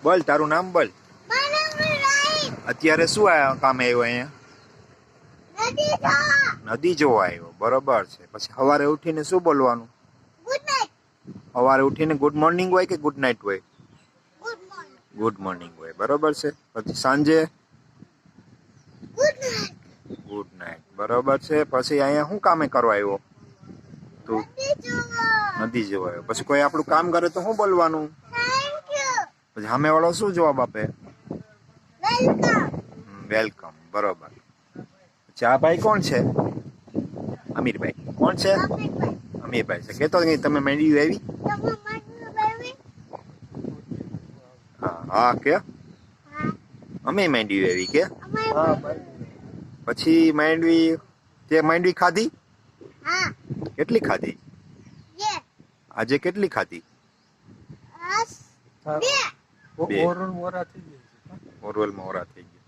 બોલ તારું નામ બોલ. અત્યારે શું કામે આવ્યો અહીંયા? નદી જોવા આવ્યો. બરોબર છે. પછી સવારે ઉઠીને શું બોલવાનું? સવારે ઉઠીને ગુડ મોર્નિંગ હોય કે ગુડ નાઇટ હોય? ગુડ મોર્નિંગ હોય. બરોબર છે. પછી સાંજે ગુડ નાઇટ. બરોબર છે. પછી અહીંયા શું કામે કરવા આવ્યો તું? નદી જોવા આવ્યો. પછી કોઈ આપણું કામ કરે તો શું બોલવાનું? પછી સામે વાળો શું જવાબ આપે? વેલકમ. બરોબર. આ ભાઈ કોણ છે? અમીરભાઈ. કોણ છે? અમીરભાઈ છે. કેતો નહીં તમે મેળવી આવી? હા હા કે અમે માંડવી આવી કે પછી માંડવી તે માંડવી ખાધી? કેટલી ખાધી? આજે કેટલી ખાધી? બે. ઓરલ મોરા થઈ ગયા.